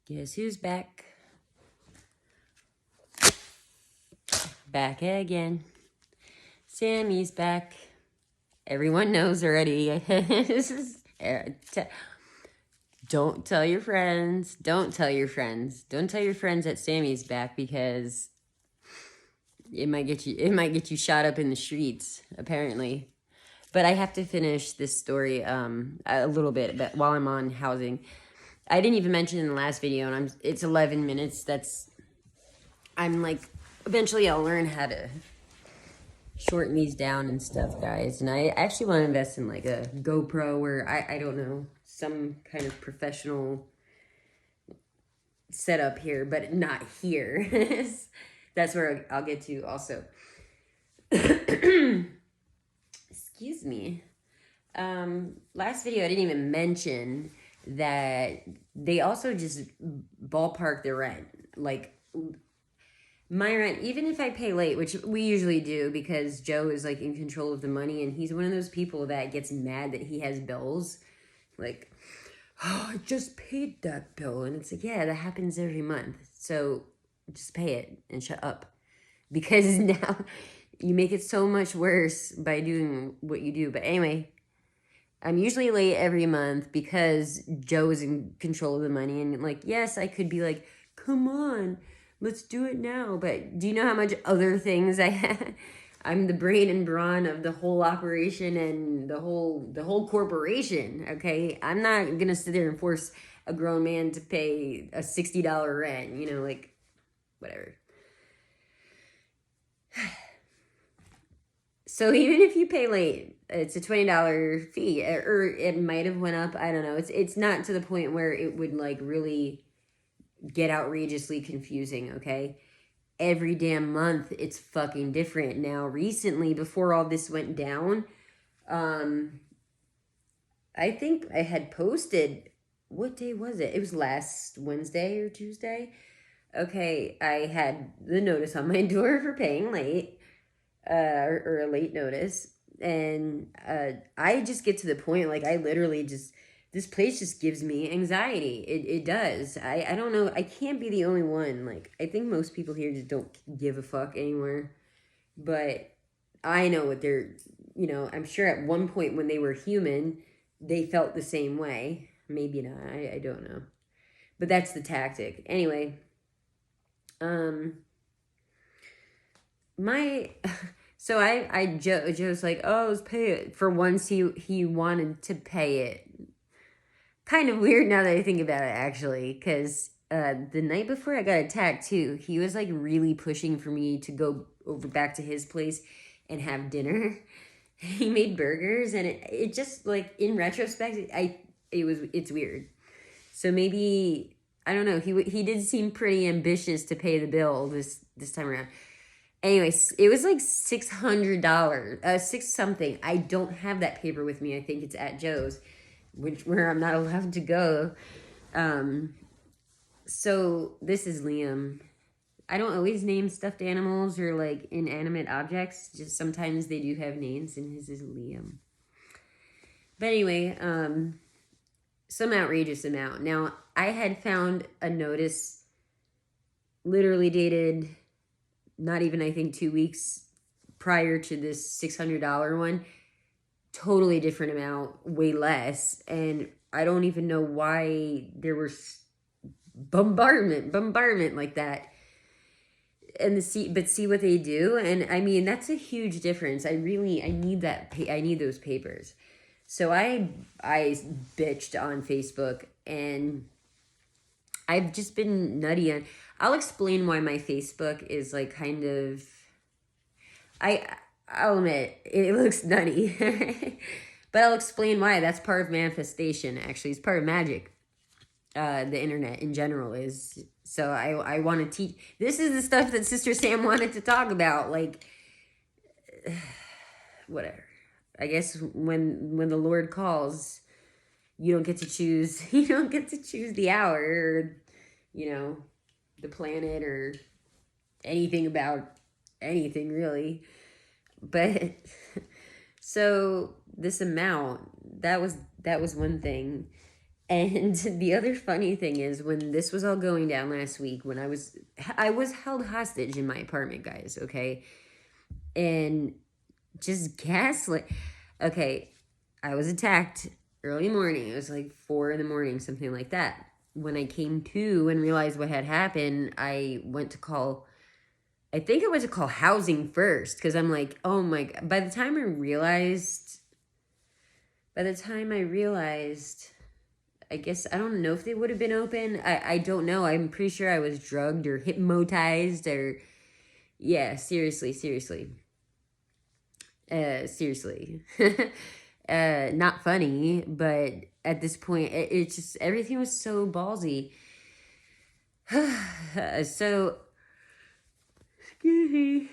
Guess who's back? Back again. Sammy's back. Everyone knows already. Don't tell your friends. Don't tell your friends. Don't tell your friends that Sammy's back because it might get you shot up in the streets, apparently. But I have to finish this story a little bit, but while I'm on housing. I didn't even mention in the last video, and it's 11 minutes. I'm like, eventually I'll learn how to shorten these down and stuff, guys. And I actually want to invest in like a GoPro or I don't know, some kind of professional setup here, but not here. That's where I'll get to also. Excuse me. Last video I didn't even mention that they also just ballpark the rent. Like my rent, even if I pay late, which we usually do because Joe is like in control of the money and he's one of those people that gets mad that he has bills. Like, oh, I just paid that bill. And it's like, yeah, that happens every month. So just pay it and shut up. Because now you make it so much worse by doing what you do. But anyway, I'm usually late every month because Joe is in control of the money. And like, yes, I could be like, come on, let's do it now. But do you know how much other things I have? I'm the brain and brawn of the whole operation and the whole corporation, okay? I'm not going to sit there and force a grown man to pay a $60 rent, you know, like, whatever. So even if you pay late, it's a $20 fee, or it might have went up. I don't know. It's not to the point where it would like really get outrageously confusing, okay? Every damn month it's fucking different. Now recently, before all this went down, I think I had posted, what day was it? It was last Wednesday or Tuesday. Okay, I had the notice on my door for paying late, or a late notice. And I just get to the point, like I literally just, this place just gives me anxiety. It does. I don't know. I can't be the only one. Like, I think most people here just don't give a fuck anymore. But I know what they're, you know, I'm sure at one point when they were human, they felt the same way. Maybe not. I don't know. But that's the tactic. Anyway, Joe's like, oh, let's pay it. For once he wanted to pay it. Kind of weird now that I think about it, actually, because the night before I got attacked too, he was like really pushing for me to go over back to his place and have dinner. He made burgers, and it just like in retrospect, it's weird. So maybe I don't know. He did seem pretty ambitious to pay the bill this time around. Anyways, it was like $600, six something. I don't have that paper with me. I think it's at Joe's, where I'm not allowed to go. So this is Liam. I don't always name stuffed animals or like inanimate objects. Just sometimes they do have names, and his is Liam. But anyway, some outrageous amount. Now, I had found a notice literally dated not even, I think, 2 weeks prior to this $600 one. Totally different amount, way less. And I don't even know why there was bombardment like that. And but see what they do. And I mean, that's a huge difference. I need I need those papers. So I bitched on Facebook, and I've just been nutty on. I'll explain why my Facebook is like kind of. I'll admit it looks nutty, but I'll explain why. That's part of manifestation. Actually, it's part of magic. The internet in general is. So I want to teach. This is the stuff that Sister Sam wanted to talk about. Like, whatever. I guess when the Lord calls, you don't get to choose. You don't get to choose the hour, or, you know, the planet, or anything about anything really. But so this amount, that was one thing. And the other funny thing is, when this was all going down last week, when I was held hostage in my apartment, guys, okay? And just gaslight. Okay, I was attacked early morning. It was like 4 in the morning, something like that. When I came to and realized what had happened, I went to call, I think I went to call housing first, because I'm like, oh my God. By the time I realized, I guess, I don't know if they would have been open. I don't know. I'm pretty sure I was drugged or hypnotized or, yeah, seriously. Seriously. Not funny, but at this point, it's just, everything was so ballsy. So, excuse me.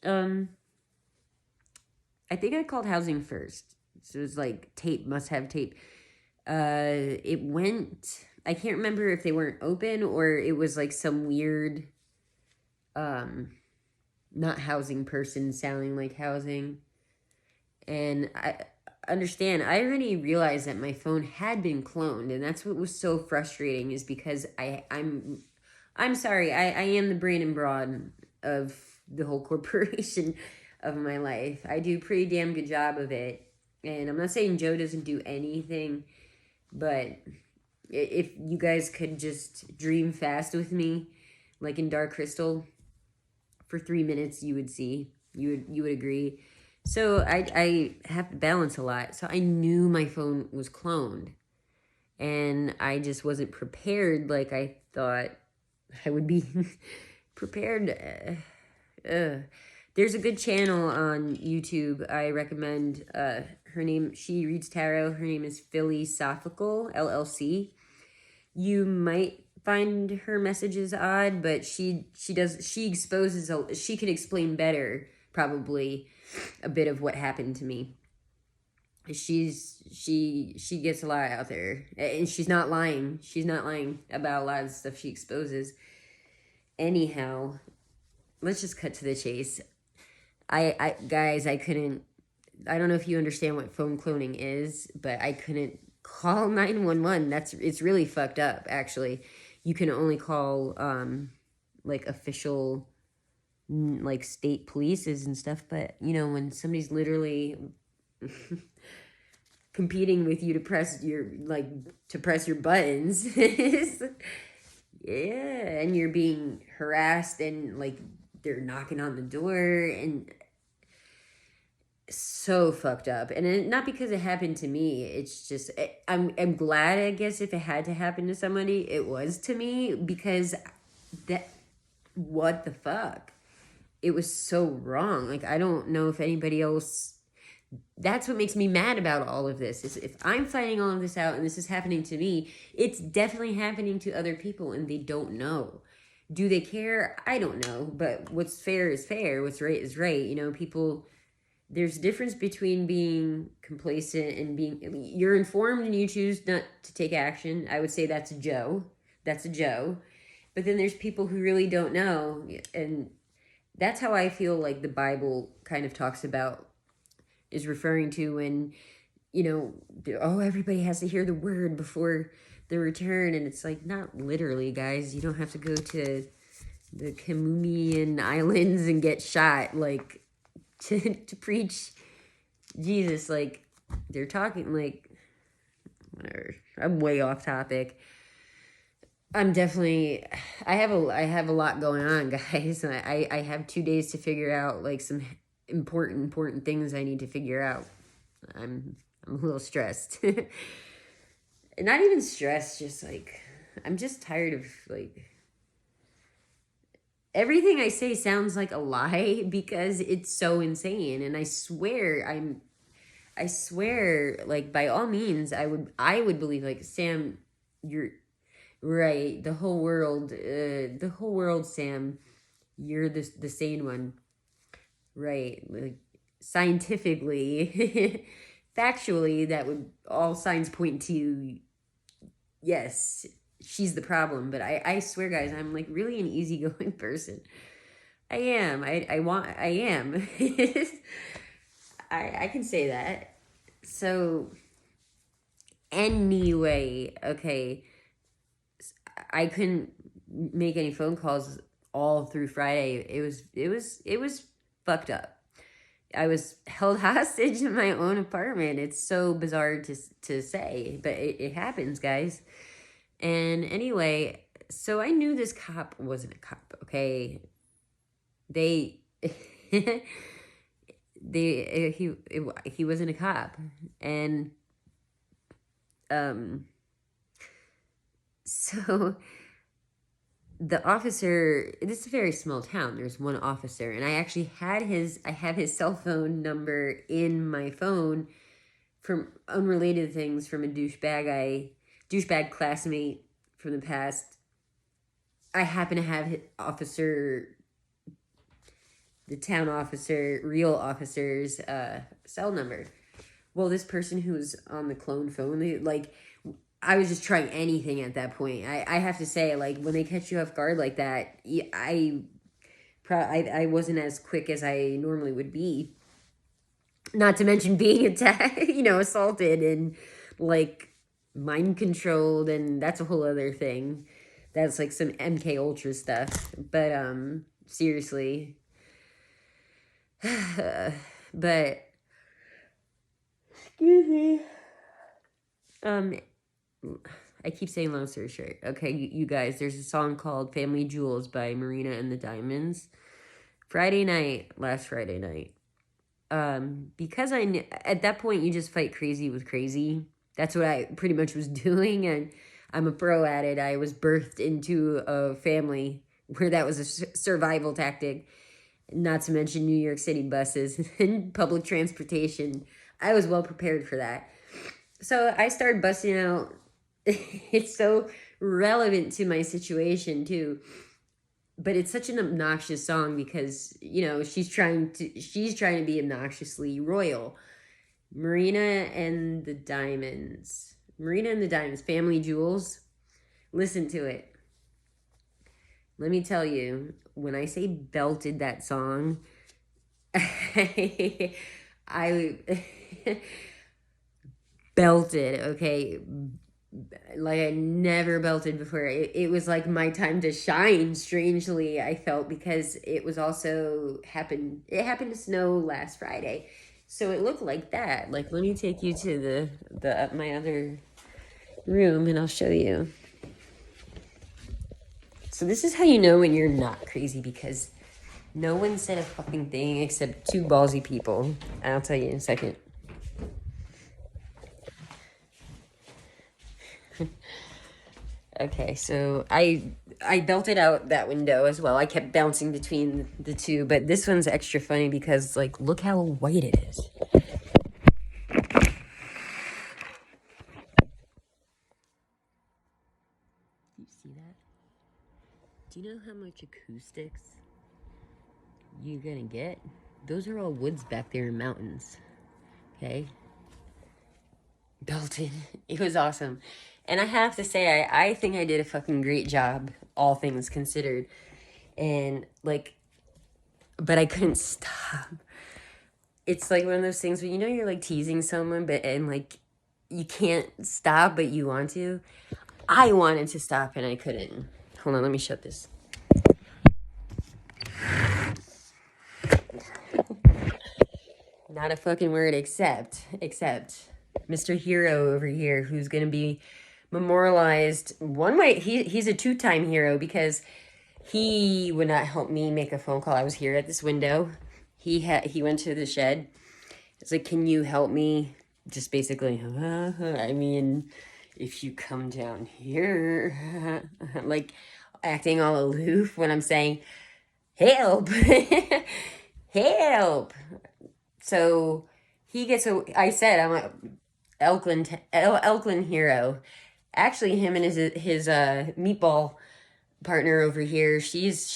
I think I called housing first. So it was like tape, must have tape. It went, I can't remember if they weren't open or it was like some weird, not housing person sounding like housing. And I understand, I already realized that my phone had been cloned, and that's what was so frustrating, is because I'm sorry, I am the brain and brawn of the whole corporation of my life. I do a pretty damn good job of it. And I'm not saying Joe doesn't do anything, but if you guys could just dream fast with me, like in Dark Crystal, for 3 minutes, you would see, you would agree. So I have to balance a lot. So I knew my phone was cloned, and I just wasn't prepared like I thought I would be prepared. There's a good channel on YouTube I recommend. Her name, she reads tarot. Her name is Philosophical LLC. You might find her messages odd, but she exposes, she could explain better probably a bit of what happened to me. She gets a lot out there, and she's not lying. She's not lying about a lot of the stuff she exposes. Anyhow, let's just cut to the chase. Guys, I couldn't, I don't know if you understand what phone cloning is, but I couldn't call 911. It's really fucked up, actually. You can only call like official, like state polices and stuff, but you know, when somebody's literally competing with you to press your buttons, yeah, and you're being harassed and like they're knocking on the door, and so fucked up. And not because it happened to me, it's just I'm glad, I guess, if it had to happen to somebody, it was to me, because that, what the fuck, it was so wrong. Like, I don't know if anybody else, that's what makes me mad about all of this, is if I'm finding all of this out and this is happening to me, it's definitely happening to other people and they don't know. Do they care? I don't know. But what's fair is fair. What's right is right. You know, people, there's a difference between being complacent and being, you're informed and you choose not to take action. I would say that's a Joe. That's a Joe. But then there's people who really don't know. And that's how I feel like the Bible kind of talks about, is referring to when, you know, oh, everybody has to hear the word before the return. And it's like, not literally, guys. You don't have to go to the Camumian Islands and get shot, like, to preach Jesus. Like, they're talking, like, whatever. I'm way off topic. I'm definitely, I have a lot going on, guys. I have 2 days to figure out, like, some important things I need to figure out. I'm a little stressed. Not even stressed, just like, I'm just tired of, like, everything I say sounds like a lie because it's so insane. And I swear, like, by all means, I would believe, like, Sam, you're right. The whole world, Sam, you're the sane one. Right. Like, scientifically, factually, that would, all signs point to, yes, she's the problem. But I swear, guys, I'm like really an easygoing person. I am. I am. I can say that. So Anyway, okay, I couldn't make any phone calls all through Friday. It was fucked up. I was held hostage in my own apartment. It's so bizarre to say, but it happens, guys. And anyway, so I knew this cop wasn't a cop, okay? They he wasn't a cop. And so the officer, this is a very small town, there's one officer, and I actually have his cell phone number in my phone from unrelated things, from a douchebag classmate from the past. I happen to have the town officer, real officer's cell number. Well, this person who's on the clone phone, like, I was just trying anything at that point. I have to say, like, when they catch you off guard like that, I wasn't as quick as I normally would be. Not to mention being attacked, assaulted and, like, mind controlled, and that's a whole other thing. That's like some MK Ultra stuff. But seriously. But excuse me. I keep saying long story short. Okay, you guys, there's a song called Family Jewels by Marina and the Diamonds. Last Friday night. Because I knew, at that point, you just fight crazy with crazy. That's what I pretty much was doing, and I'm a pro at it. I was birthed into a family where that was a survival tactic. Not to mention New York City buses and public transportation. I was well prepared for that. So I started busting out. It's so relevant to my situation too. But it's such an obnoxious song because, she's trying to be obnoxiously royal. Marina and the Diamonds, Family Jewels. Listen to it. Let me tell you, when I say belted that song, I belted, okay? Like I never belted before. It was like my time to shine, strangely, I felt, because it was also it happened to snow last Friday. So it looked like that. Like, let me take you to my other room and I'll show you. So this is how you know when you're not crazy, because no one said a fucking thing except two ballsy people. I'll tell you in a second. Okay, so I belted out that window as well. I kept bouncing between the two, but this one's extra funny because, like, look how white it is. Do you see that? Do you know how much acoustics you're gonna get? Those are all woods back there in mountains. Okay? Belted. It was awesome. And I have to say, I think I did a fucking great job, all things considered. And, like, but I couldn't stop. It's like one of those things where, you're, like, teasing someone, and, like, you can't stop, but you want to. I wanted to stop, and I couldn't. Hold on, let me shut this. Not a fucking word except Mr. Hero over here, who's going to be memorialized one way. He's a two-time hero because he would not help me make a phone call. I was here at this window. He went to the shed. It's like, can you help me? Just basically, I mean, if you come down here, like acting all aloof when I'm saying, help, help. So he gets I said I'm a Elkland hero. Actually, him and his meatball partner over here, she's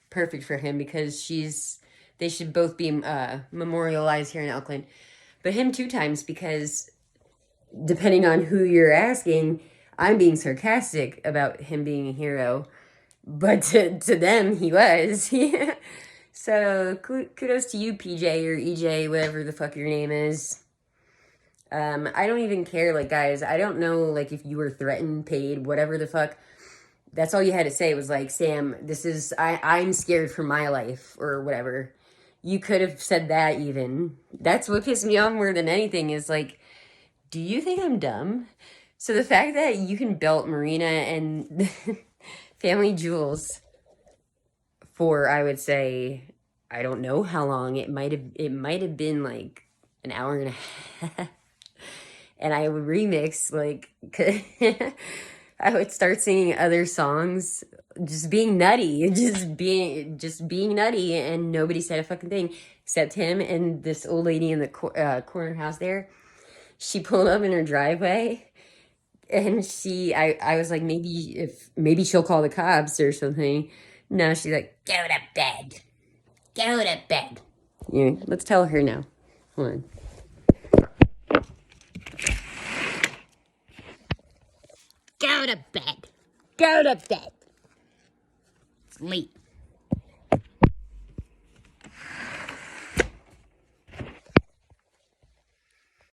perfect for him because they should both be memorialized here in Elkland. But him 2 times because depending on who you're asking, I'm being sarcastic about him being a hero. But to them, he was. So kudos to you, PJ or EJ, whatever the fuck your name is. I don't even care, like, guys, I don't know, like, if you were threatened, paid, whatever the fuck. That's all you had to say was like, Sam, I'm scared for my life or whatever. You could have said that even. That's what pissed me off more than anything is like, do you think I'm dumb? So the fact that you can belt Marina and Family Jewels for, I would say, I don't know how long. It might have been like an hour and a half. And I would remix like I would start singing other songs, just being nutty, just being nutty, and nobody said a fucking thing except him and this old lady in the corner house there. She pulled up in her driveway, and I was like, maybe she'll call the cops or something. No, she's like, go to bed, go to bed. Yeah, let's tell her now. Hold on. Go to bed. Go to bed. It's late.